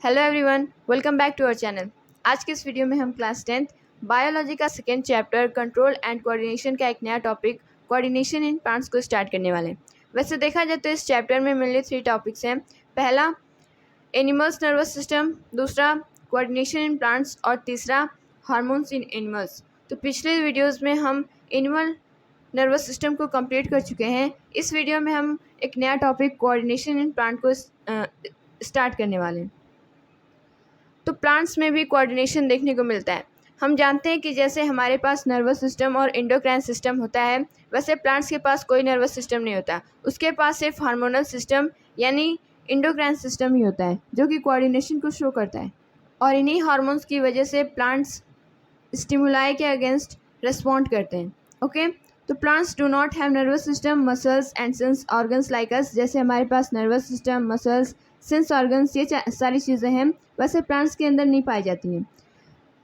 Hello everyone, welcome back to our channel. आज के इस वीडियो में हम क्लास 10th बायोलॉजी का second chapter control and coordination का एक नया टॉपिक कोऑर्डिनेशन इन प्लांट्स को स्टार्ट करने वाले हैं। वैसे देखा जाए तो इस चैप्टर में मेनली 3 टॉपिक्स हैं। पहला एनिमल्स नर्वस सिस्टम, दूसरा कोऑर्डिनेशन इन प्लांट्स और तीसरा हार्मोन्स इन एनिमल्स। तो पिछले वीडियोज़ में हम एनिमल नर्वस सिस्टम को कंप्लीट कर चुके हैं। इस वीडियो में हम एक नया टॉपिक कोऑर्डिनेशन इन प्लांट को स्टार्ट करने वाले हैं। तो प्लांट्स में भी कोऑर्डिनेशन देखने को मिलता है। हम जानते हैं कि जैसे हमारे पास नर्वस सिस्टम और एंडोक्राइन सिस्टम होता है, वैसे प्लांट्स के पास कोई नर्वस सिस्टम नहीं होता। उसके पास सिर्फ हार्मोनल सिस्टम यानी एंडोक्राइन सिस्टम ही होता है, जो कि कोऑर्डिनेशन को शो करता है। और इन्हीं हार्मोन्स की वजह से प्लांट्स स्टिमुलाई के अगेंस्ट रिस्पॉन्ड करते हैं। ओके, तो plants do not have nervous system, muscles and sense organs like us. जैसे हमारे पास nervous system, muscles, sense organs ये सारी चीज़ें हैं, वैसे प्लांट्स के अंदर नहीं पाई जाती हैं।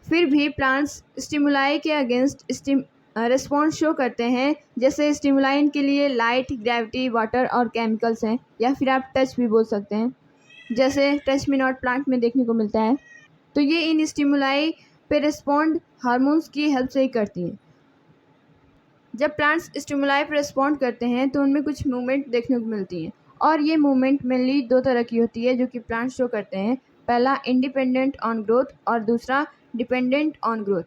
फिर भी प्लांट्स स्टिमुलाई के अगेंस्ट रिस्पॉन्स शो करते हैं। जैसे स्टिमुलाई के लिए लाइट, ग्रेविटी, वाटर और केमिकल्स हैं, या फिर आप टच भी बोल सकते हैं, जैसे टच मी नॉट प्लांट में देखने को मिलता है। तो ये इन स्टिमुलाई पे रिस्पॉन्ड हार्मोन्स की हेल्प से ही करती हैं। जब प्लांट्स स्टिमुलाई पर रिस्पॉन्ड करते हैं तो उनमें कुछ मूवमेंट देखने को मिलती हैं, और ये मूवमेंट मेनली 2 तरह की होती है जो कि प्लांट्स शो करते हैं। पहला इंडिपेंडेंट ऑन ग्रोथ और दूसरा dependent on growth.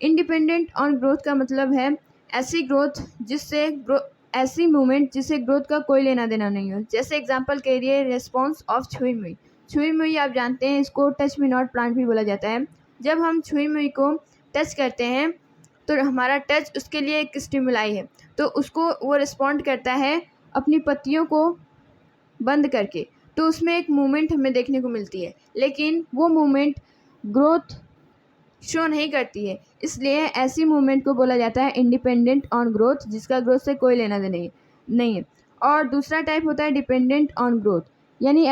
Independent on growth का मतलब है ऐसी ग्रोथ ऐसी मूवमेंट जिससे ग्रोथ का कोई लेना देना नहीं हो। जैसे एग्जांपल के लिए रिस्पॉन्स ऑफ छुई मुई। छुई मुई आप जानते हैं, इसको टच मी नॉट प्लांट भी बोला जाता है। जब हम छुई मुई को टच करते हैं तो हमारा टच उसके लिए एक स्टिमुलाई है, तो उसको वो रिस्पॉन्ड करता है अपनी पत्तियों को बंद करके। तो उसमें एक मूवमेंट हमें देखने को मिलती है, लेकिन वो मूवमेंट ग्रोथ शो नहीं करती है, इसलिए ऐसी मूवमेंट को बोला जाता है इंडिपेंडेंट ऑन ग्रोथ, जिसका ग्रोथ से कोई लेना देना नहीं है। और दूसरा टाइप होता है डिपेंडेंट ऑन ग्रोथ, यानी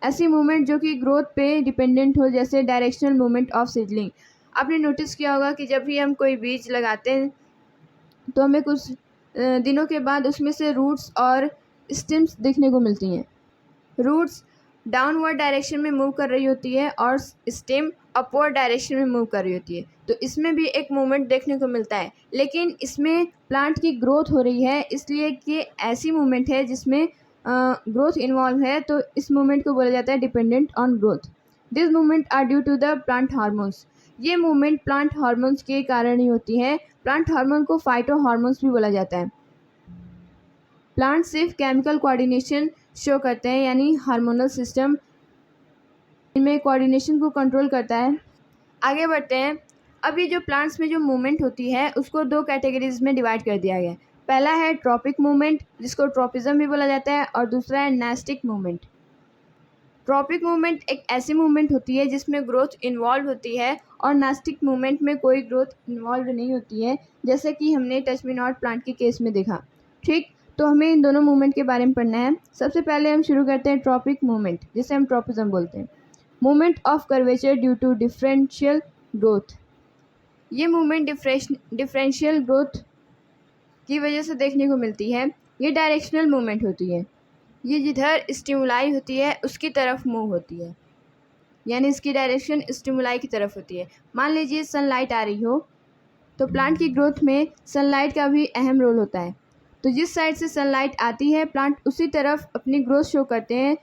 ऐसी मूवमेंट जो कि ग्रोथ पे डिपेंडेंट हो, जैसे डायरेक्शनल मूवमेंट ऑफ सीडलिंग। आपने नोटिस किया होगा कि जब भी हम कोई बीज लगाते हैं तो हमें कुछ दिनों के बाद उसमें से रूट्स और स्टेम्स देखने को मिलती हैं। रूट्स डाउनवर्ड डायरेक्शन में मूव कर रही होती है और स्टेम अपवर्ड डायरेक्शन में मूव कर रही होती है। तो इसमें भी एक मूवमेंट देखने को मिलता है, लेकिन इसमें प्लांट की ग्रोथ हो रही है, इसलिए कि ऐसी मूवमेंट है जिसमें ग्रोथ इन्वॉल्व है। तो इस मूवमेंट को बोला जाता है dependent on growth. This movement are due to the plant hormones. ये मूवमेंट प्लांट हार्मोन्स के कारण ही होती है। प्लांट हार्मोन को फाइटो हार्मोन्स भी बोला जाता है। प्लांट सिर्फ केमिकल कोऑर्डिनेशन शो करते हैं, यानी हार्मोनल सिस्टम इनमें कोऑर्डिनेशन को कंट्रोल करता है। आगे बढ़ते हैं। अभी जो प्लांट्स में जो मूवमेंट होती है उसको 2 कैटेगरीज में डिवाइड कर दिया गया है। पहला है ट्रॉपिक मूवमेंट, जिसको ट्रॉपिज्म भी बोला जाता है, और दूसरा है नास्टिक मूवमेंट। ट्रॉपिक मूवमेंट एक ऐसी मूवमेंट होती है जिसमें ग्रोथ इन्वॉल्व होती है, और नास्टिक मूवमेंट में कोई ग्रोथ इन्वॉल्व नहीं होती है, जैसे कि हमने टच मी नॉट प्लांट के केस में देखा। ठीक, तो हमें इन दोनों मूवमेंट के बारे में पढ़ना है। सबसे पहले हम शुरू करते हैं ट्रॉपिक मूवमेंट, जिसे हम ट्रॉपिज्म बोलते हैं। Movement of curvature due to differential growth. ये मूवमेंट डिफरेंशियल ग्रोथ की वजह से देखने को मिलती है। ये डायरेक्शनल मूवमेंट होती है, ये जिधर स्टिमुलाई होती है उसकी तरफ मूव होती है, यानी इसकी डायरेक्शन स्टिमुलाई की तरफ होती है। मान लीजिए सनलाइट आ रही हो, तो प्लांट की ग्रोथ में सनलाइट का भी अहम रोल होता है। तो जिस साइड से सनलाइट आती है, प्लांट उसी तरफ अपनी ग्रोथ शो करते हैं,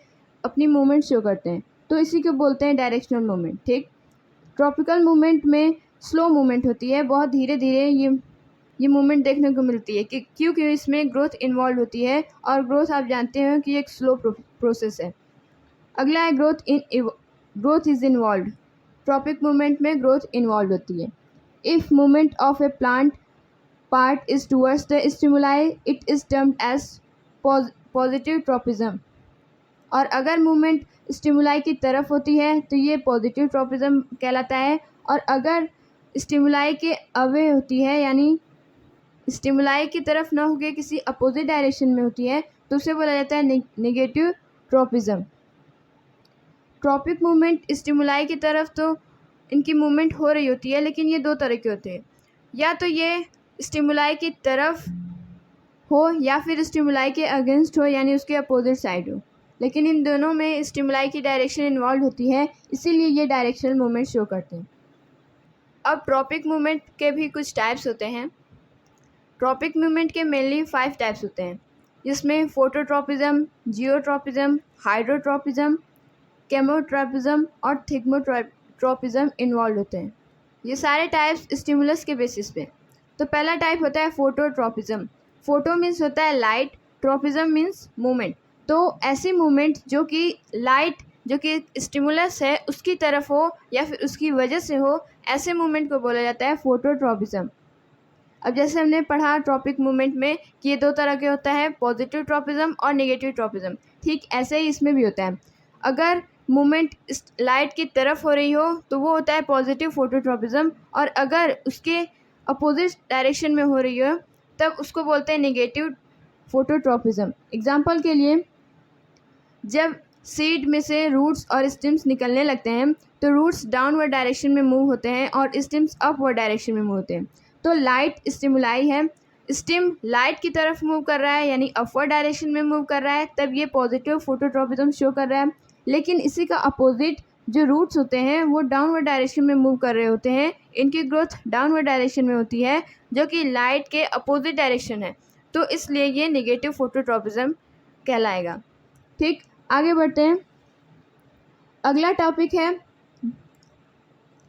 अपनी मूवमेंट शो करते हैं। तो इसी को बोलते हैं डायरेक्शनल मूवमेंट। ठीक, ट्रॉपिकल मूवमेंट में स्लो मूवमेंट होती है, बहुत धीरे धीरे ये मूवमेंट देखने को मिलती है, कि क्योंकि इसमें ग्रोथ इन्वॉल्व होती है, और ग्रोथ आप जानते हैं कि एक स्लो प्रोसेस है। अगला है growth is involve. Tropic movement में ग्रोथ इन्वॉल्व होती है। If movement of a plant part is towards the stimuli, it is termed as positive tropism. और अगर मूवमेंट स्टिमुलाई की तरफ होती है तो ये पॉजिटिव ट्रॉपिज्म कहलाता है, और अगर स्टिमुलाई के अवे होती है, यानी स्टिमुलाई की तरफ न होकर किसी अपोजिट डायरेक्शन में होती है, तो उसे बोला जाता है negative tropism. Tropic movement stimuli की तरफ तो इनकी मूवमेंट हो रही होती है, लेकिन ये 2 तरह के होते हैं। या तो ये स्टिमुलाई की तरफ हो, या फिर स्टिमुलाई के अगेंस्ट हो, यानी उसके अपोजिट साइड हो। लेकिन इन दोनों में स्टिमुलाई की डायरेक्शन इन्वॉल्व होती है, इसीलिए ये डायरेक्शनल मूवमेंट शो करते हैं। अब ट्रॉपिक मूवमेंट के भी कुछ टाइप्स होते हैं। ट्रॉपिक मूवमेंट के मेनली 5 टाइप्स होते हैं, जिसमें फोटोट्रॉपिज्म, जियोट्रॉपिज्म, हाइड्रोट्रॉपिज्म, केमोट्रॉपिज्म और थिग्मोट्रॉपिज्म इन्वॉल्व होते हैं। ये सारे टाइप्स स्टिमुलस के बेसिस पे। तो पहला टाइप होता है फोटोट्रॉपिज्म। फोटो मीन्स होता है लाइट, ट्रॉपिज्म मीन्स मूवमेंट। तो ऐसी मूवमेंट जो कि लाइट, जो कि स्टिमुलस है उसकी तरफ हो या फिर उसकी वजह से हो, ऐसे मूवमेंट को बोला जाता है फोटोट्रॉपिज्म। अब जैसे हमने पढ़ा ट्रॉपिक मूवमेंट में कि ये 2 तरह के होता है, पॉजिटिव ट्रॉपिज्म और नेगेटिव ट्रॉपिज्म, ठीक ऐसे ही इसमें भी होता है। अगर मूवमेंट लाइट की तरफ हो रही हो तो वो होता है पॉजिटिव फोटोट्रॉपिज्म, और अगर उसके अपोजिट डायरेक्शन में हो रही हो तब उसको बोलते हैं नेगेटिव फोटोट्रॉपिज्म। एग्जाम्पल के लिए, जब सीड में से रूट्स और स्टेम्स निकलने लगते हैं तो रूट्स डाउनवर्ड डायरेक्शन में मूव होते हैं और स्टेम्स अपवर्ड डायरेक्शन में मूव होते हैं। तो लाइट स्टिमुलाई है, स्टेम लाइट की तरफ मूव कर रहा है यानी अपवर्ड डायरेक्शन में मूव कर रहा है, तब ये पॉजिटिव फोटोट्रॉपिज्म शो कर रहा है। लेकिन इसी का अपोजिट जो रूट्स होते हैं वो डाउनवर्ड डायरेक्शन में मूव कर रहे होते हैं, इनकी ग्रोथ डाउनवर्ड डायरेक्शन में होती है जो कि लाइट के अपोजिट डायरेक्शन है, तो इसलिए ये नेगेटिव फोटोट्रॉपिज्म कहलाएगा। ठीक, आगे बढ़ते हैं।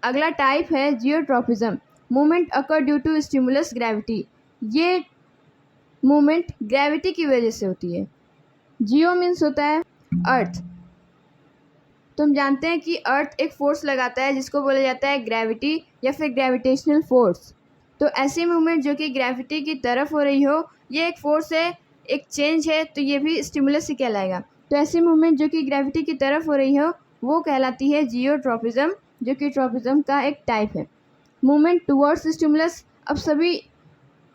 अगला टाइप है geotropism. Movement occur due to stimulus gravity. ये मूवमेंट ग्रेविटी की वजह से होती है। जियो मीन्स होता है अर्थ। तो हम जानते हैं कि अर्थ एक फोर्स लगाता है जिसको बोला जाता है ग्रेविटी या फिर ग्रेविटेशनल फोर्स। तो ऐसी मूवमेंट जो कि ग्रेविटी की तरफ हो रही हो, ये एक फोर्स है, एक चेंज है, तो ये भी स्टिमुलस ही कहलाएगा। तो ऐसी मूवमेंट जो कि ग्रेविटी की तरफ हो रही हो वो कहलाती है जियोट्रॉपिज्म, जो कि ट्रॉपिज्म का एक टाइप है। Movement towards stimulus. अब सभी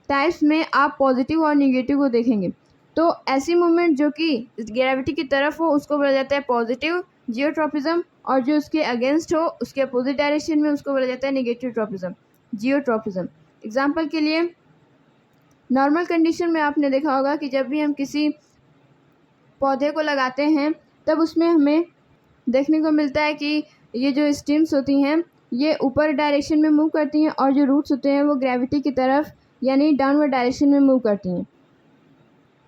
टाइप्स में आप पॉजिटिव और निगेटिव को देखेंगे। तो ऐसी मूवमेंट जो कि ग्रेविटी की तरफ हो उसको बोला जाता है पॉजिटिव जियोट्रॉपिज्म, और जो उसके अगेंस्ट हो, उसके अपोजिट डायरेक्शन में, उसको बोला जाता है नेगेटिव ट्रॉपिज्म, जियोट्रॉपिज्म। एग्जाम्पल के लिए, नॉर्मल कंडीशन में आपने देखा होगा कि जब भी हम किसी पौधे को लगाते हैं तब उसमें हमें देखने को मिलता है कि ये जो स्टेम्स होती हैं ये ऊपर डायरेक्शन में मूव करती हैं और जो रूट्स होते हैं वो ग्रेविटी की तरफ यानी डाउनवर्ड डायरेक्शन में मूव करती हैं।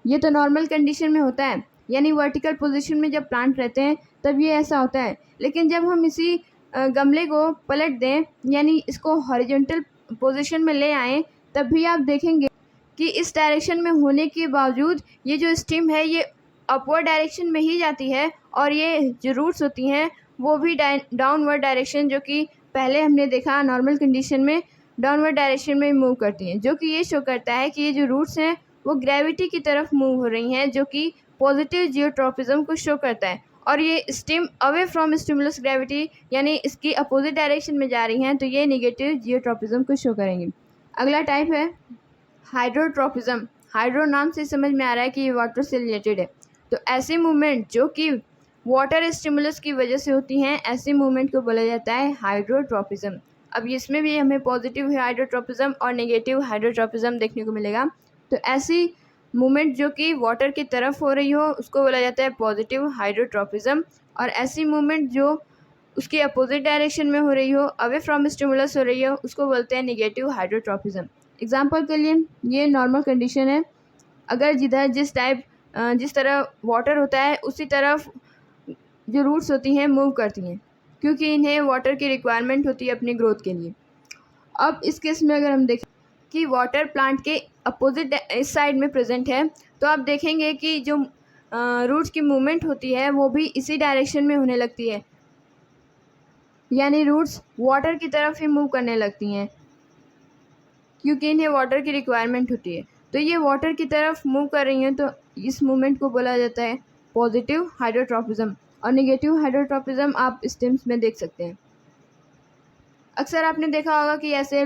ये तो नॉर्मल कंडीशन में होता है, यानी वर्टिकल पोजीशन में जब प्लांट रहते हैं तब ये ऐसा होता है। लेकिन जब हम इसी गमले को पलट दें यानी इसको हॉरिजॉन्टल पोजीशन में ले आएँ, तब भी आप देखेंगे कि इस डायरेक्शन में होने के बावजूद ये जो स्टेम है ये अपवर्ड डायरेक्शन में ही जाती है, और ये जो रूट्स होती हैं वो भी डाउनवर्ड डायरेक्शन, जो कि पहले हमने देखा नॉर्मल कंडीशन में डाउनवर्ड डायरेक्शन में मूव करती हैं, जो कि ये शो करता है कि ये जो रूट्स हैं वो ग्रेविटी की तरफ मूव हो रही हैं, जो कि पॉजिटिव जियोट्रॉपिज्म को शो करता है। और ये stem away from stimulus gravity यानी इसकी अपोजिट डायरेक्शन में जा रही हैं, तो ये नेगेटिव जियोट्रॉपिज्म को शो करेंगे। अगला टाइप है हाइड्रोट्रॉपिज्म। हाइड्रो नाम से समझ में आ रहा है कि ये वाटर से रिलेटेड है। तो ऐसी मूवमेंट जो कि वाटर स्टिमुलस की वजह से होती हैं, ऐसी मूवमेंट को बोला जाता है हाइड्रोट्रॉपिज्म। अब इसमें भी हमें पॉजिटिव हाइड्रोट्रॉपिज्म और नेगेटिव हाइड्रोट्रॉपिज्म देखने को मिलेगा। तो ऐसी मूवमेंट जो कि वाटर की तरफ हो रही हो उसको बोला जाता है पॉजिटिव हाइड्रोट्रॉपिज्म, और ऐसी मूवमेंट जो उसके अपोजिट डायरेक्शन में हो रही हो, अवे फ्रॉम स्टिमुलस हो रही हो, उसको बोलते हैं नेगेटिव हाइड्रोट्रॉपिज्म। एग्जाम्पल के लिए, ये नॉर्मल कंडीशन है, अगर जिस तरह वाटर होता है उसी तरफ जो रूट्स होती हैं मूव करती हैं, क्योंकि इन्हें वाटर की रिक्वायरमेंट होती है अपनी ग्रोथ के लिए। अब इस केस में अगर हम देखें कि वाटर प्लांट के अपोजिट इस साइड में प्रेजेंट है, तो आप देखेंगे कि जो रूट्स की मूवमेंट होती है वो भी इसी डायरेक्शन में होने लगती है, यानी रूट्स वाटर की तरफ ही मूव करने लगती हैं, क्योंकि इन्हें वाटर की रिक्वायरमेंट होती है। तो ये वाटर की तरफ मूव कर रही हैं, तो इस मूवमेंट को बोला जाता है पॉजिटिव हाइड्रोट्रॉपिज्म, और नेगेटिव हाइड्रोट्रॉपिज्म आप स्टेम्स में देख सकते हैं। अक्सर आपने देखा होगा कि ऐसे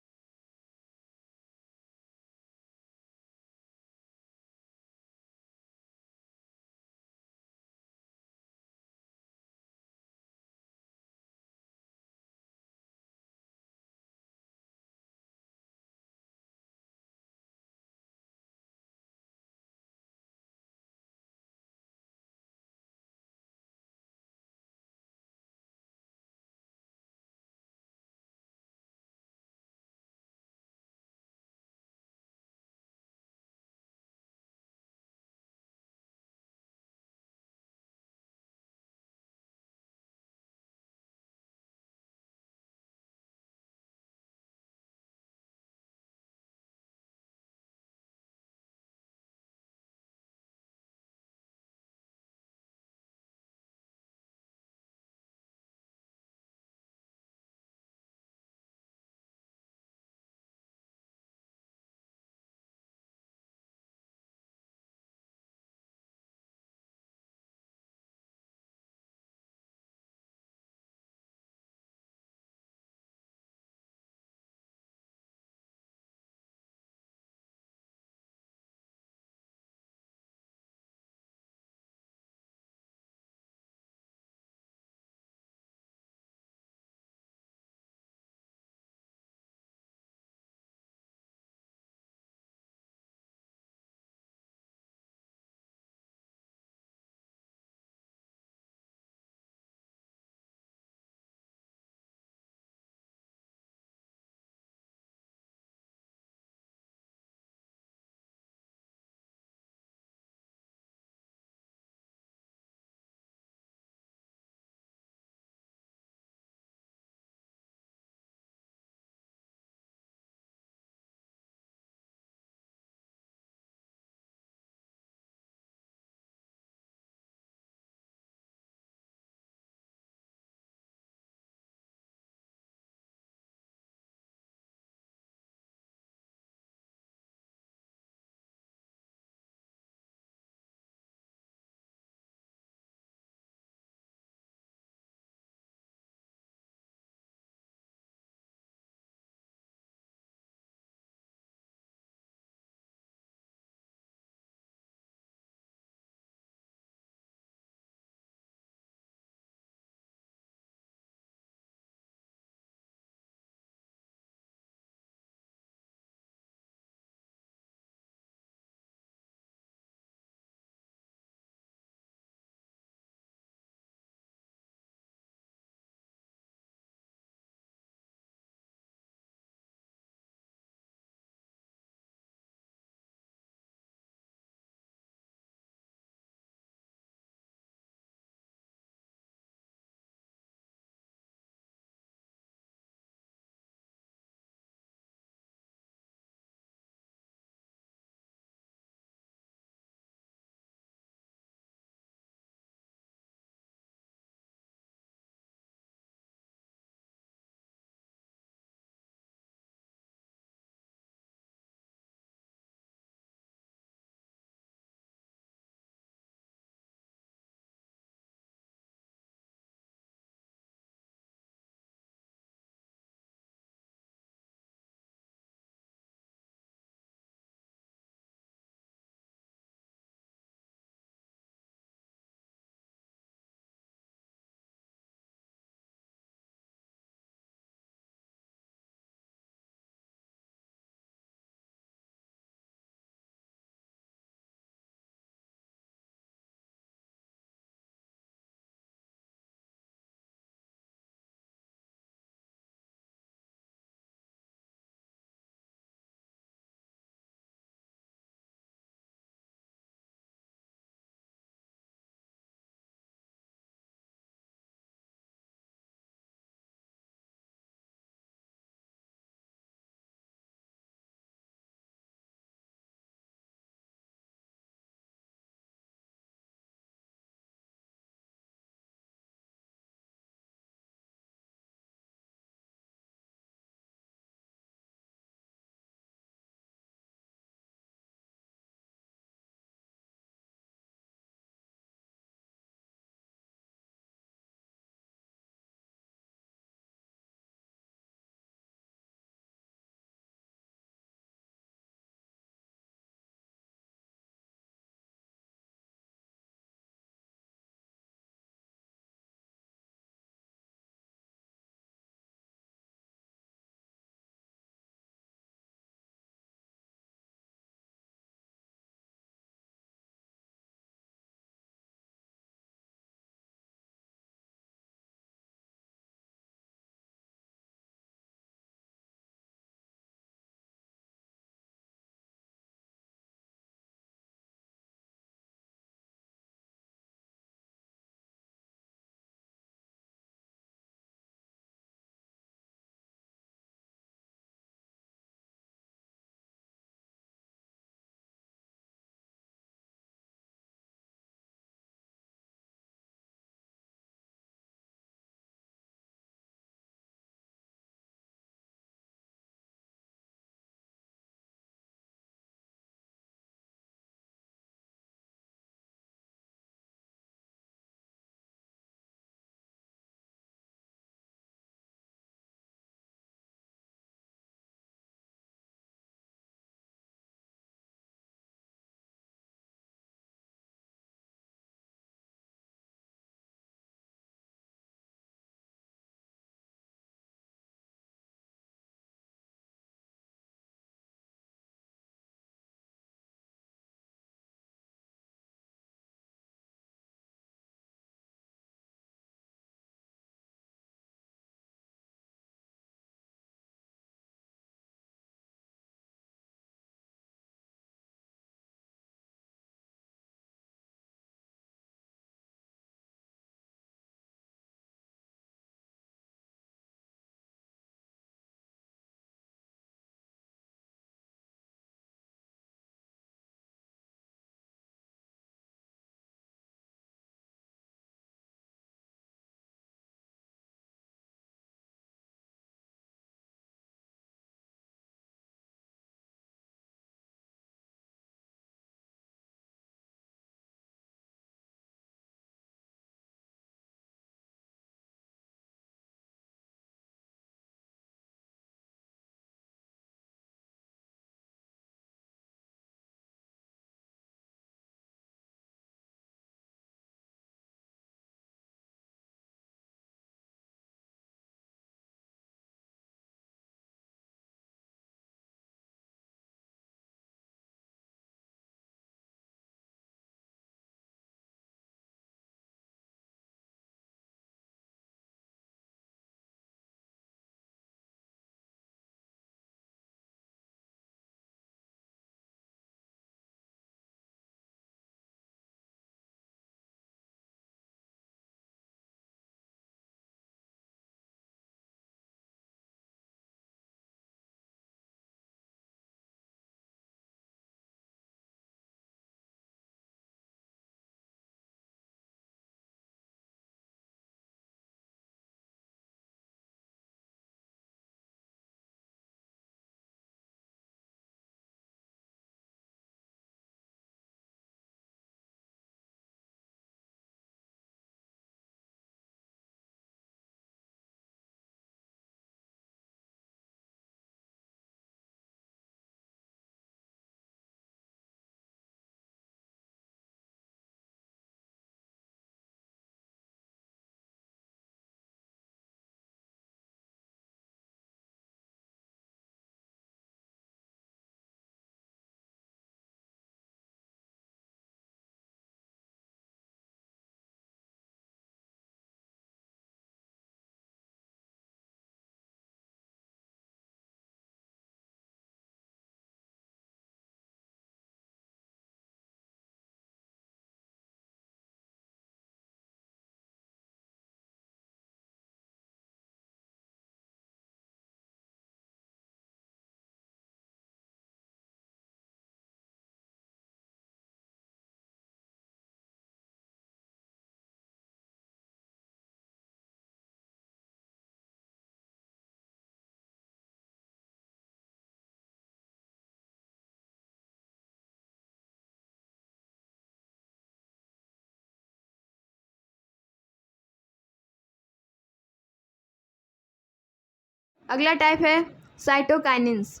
अगला टाइप है साइटोकाइनिन्स।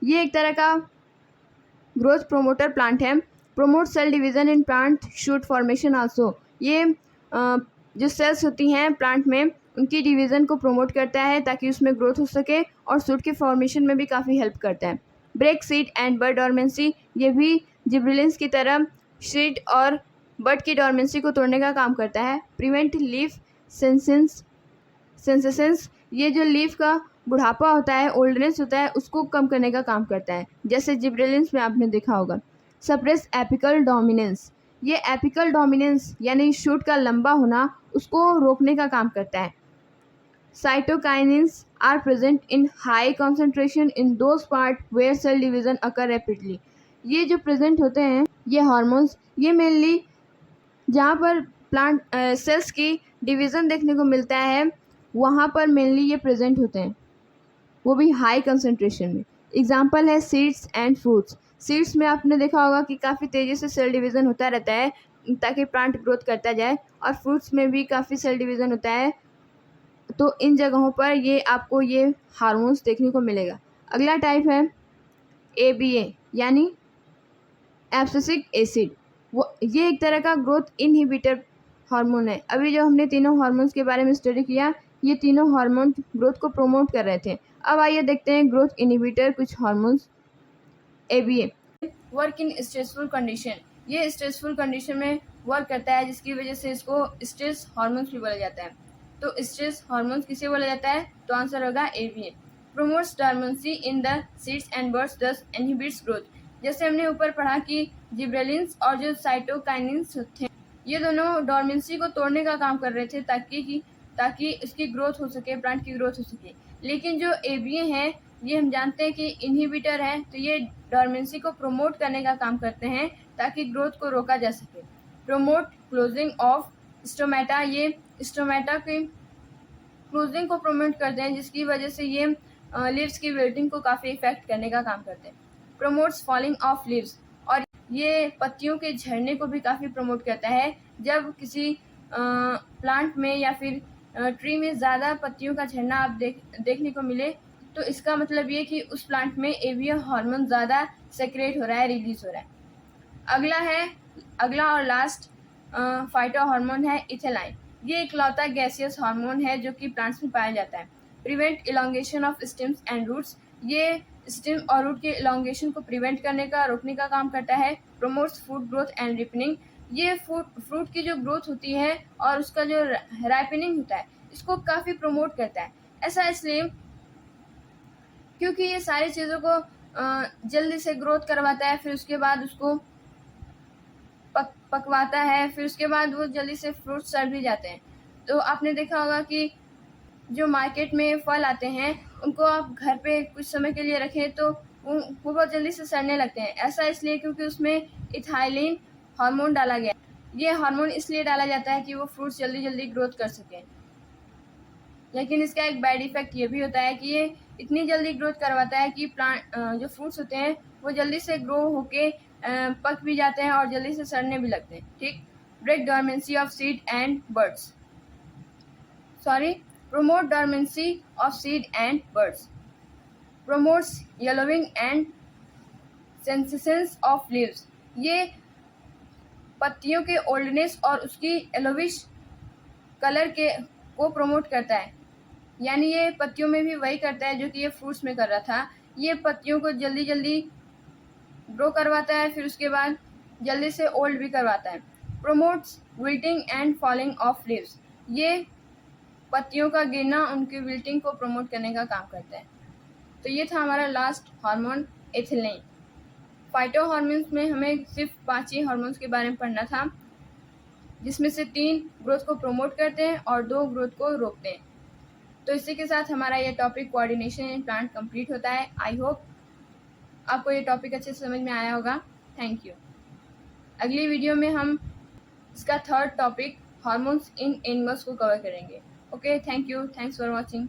ये एक तरह का ग्रोथ प्रोमोटर प्लांट है। Promote cell division in plant shoot formation also. ये जो सेल्स होती हैं प्लांट में उनकी डिवीज़न को प्रमोट करता है ताकि उसमें ग्रोथ हो सके, और शूट के फॉर्मेशन में भी काफ़ी हेल्प करता है। Break seed and bud dormancy. ये भी जिब्रेलिन्स की तरह सीड और बड की डॉर्मेंसी को तोड़ने का काम करता है। Prevent leaf sensations. ये जो लीफ का बुढ़ापा होता है, ओल्डनेस होता है, उसको कम करने का काम करता है, जैसे जिब्रेलिन्स में आपने देखा होगा। Suppress apical dominance. ये एपिकल डोमिनेंस यानी शूट का लंबा होना, उसको रोकने का काम करता है। Cytokinins are present in high concentration in those part where cell division occur rapidly. ये जो प्रेजेंट होते हैं ये हार्मोन्स, ये मेनली जहाँ पर प्लांट सेल्स की डिवीज़न देखने को मिलता है वहाँ पर मेनली ये प्रेजेंट होते हैं, वो भी हाई कंसंट्रेशन में। एग्जांपल है सीड्स एंड फ्रूट्स। सीड्स में आपने देखा होगा कि काफ़ी तेज़ी से सेल डिवीज़न होता रहता है ताकि प्लांट ग्रोथ करता जाए, और फ्रूट्स में भी काफ़ी सेल डिवीज़न होता है, तो इन जगहों पर ये आपको ये हार्मोन्स देखने को मिलेगा। अगला टाइप है ABA यानी एब्सिसिक एसिड। वो ये एक तरह का ग्रोथ इनहिबिटर हार्मोन है। अभी जो हमने तीनों हार्मोन्स के बारे में स्टडी किया, ये तीनों हार्मोन ग्रोथ को प्रोमोट कर रहे थे। अब आइए देखते हैं ग्रोथ इनहिबिटर कुछ hormones. ABA work in stressful condition. ये स्ट्रेसफुल कंडीशन में वर्क करता है, जिसकी वजह से इसको स्ट्रेस हार्मोन्स भी बोला जाता है। तो स्ट्रेस हार्मोन्स किसे बोला जाता है? तो आंसर होगा ABA। Promotes dormancy in the seeds and buds दस इनहिबिट्स ग्रोथ। जैसे हमने ऊपर पढ़ा कि जिब्रेलिन्स और जो साइटोकाइनिन्स थे, ये दोनों डॉर्मेंसी को तोड़ने का काम कर रहे थे ताकि इसकी ग्रोथ हो सके, प्लांट की ग्रोथ हो सके। लेकिन जो ABA है, ये हम जानते हैं कि इनहिबिटर है, तो ये डॉर्मेंसी को प्रोमोट करने का काम करते हैं ताकि ग्रोथ को रोका जा सके। Promote closing of stomata. ये स्टोमेटा की क्लोजिंग को प्रोमोट करते हैं, जिसकी वजह से ये लीव्स की विल्टिंग को काफ़ी इफेक्ट करने का काम करते हैं। प्रोमोट्स फॉलिंग ऑफ लीव्स, और ये पत्तियों के झड़ने को भी काफ़ी प्रमोट करता है। जब किसी प्लांट में या फिर ट्री में ज़्यादा पत्तियों का झड़ना आप देखने को मिले, तो इसका मतलब ये कि उस प्लांट में ABA हार्मोन ज़्यादा सेक्रेट हो रहा है, रिलीज हो रहा है। अगला और लास्ट फाइटो हार्मोन है इथेलाइन। ये इकलौता गैसियस हार्मोन है जो कि प्लांट्स में पाया जाता है। Prevent elongation of stems and roots. ये स्टेम और रूट के इलोंगेशन को प्रिवेंट करने का, रोकने का काम करता है। Promotes fruit growth and ripening. ये फ्रूट की जो ग्रोथ होती है और उसका जो राइपनिंग होता है, इसको काफ़ी प्रमोट करता है। ऐसा इसलिए क्योंकि ये सारी चीज़ों को जल्दी से ग्रोथ करवाता है, फिर उसके बाद उसको पकवाता है, फिर उसके बाद वो जल्दी से फ्रूट सड़ भी जाते हैं। तो आपने देखा होगा कि जो मार्केट में फल आते हैं, उनको आप घर पे कुछ समय के लिए रखें तो वो बहुत जल्दी से सड़ने लगते हैं। ऐसा इसलिए क्योंकि उसमें इथाइलिन हार्मोन डाला गया है। ये हार्मोन इसलिए डाला जाता है कि वो फ्रूट्स जल्दी जल्दी ग्रोथ कर सकें। लेकिन इसका एक बैड इफेक्ट ये भी होता है कि ये इतनी जल्दी ग्रोथ करवाता है कि प्लांट जो फ्रूट्स होते हैं वो जल्दी से ग्रो होके पक भी जाते हैं और जल्दी से सड़ने भी लगते हैं। ठीक। Break dormancy of seed and buds. promote dormancy of seed and buds. Promotes yellowing and senescence of leaves. ये पत्तियों के ओल्डनेस और उसकी येलोविश कलर को प्रमोट करता है। यानी ये पत्तियों में भी वही करता है जो कि ये फ्रूट्स में कर रहा था। ये पत्तियों को जल्दी जल्दी ग्रो करवाता है, फिर उसके बाद जल्दी से ओल्ड भी करवाता है। Promotes wilting and falling of leaves. ये पत्तियों का गिरना, उनकी विल्टिंग को प्रमोट करने का काम करता है। तो ये था हमारा last hormone ethylene. Phyto hormones में हमें सिर्फ 5 ही हार्मोन्स के बारे में पढ़ना था, जिसमें से 3 ग्रोथ को प्रमोट करते हैं और 2 ग्रोथ को रोकते हैं। तो इसी के साथ हमारा ये topic coordination in plant complete होता है। आई होप आपको ये टॉपिक अच्छे से समझ में आया होगा। Thank you. अगली वीडियो में हम इसका 3rd टॉपिक हार्मोन्स इन एनिमल्स को कवर करेंगे। Okay, thank you. Thanks for watching.